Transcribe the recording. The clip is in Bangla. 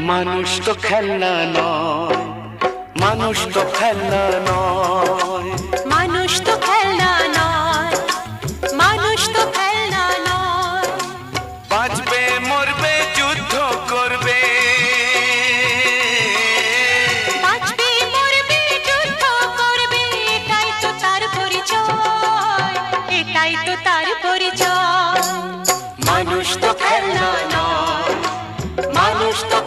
মানুষ তো খেলনা নয়, মানুষ তো খেলনা নয়, মানুষ তো খেলনা নয়, মানুষ তো খেলনা নয়। বাঁচবে মরবে যুদ্ধ করবে, বাঁচবে মরবে যুদ্ধ করবে, এটাই তো তার পরিচয়, এটাই তো তার পরিচয়। মানুষ তো খেলনা নয়, মানুষ তো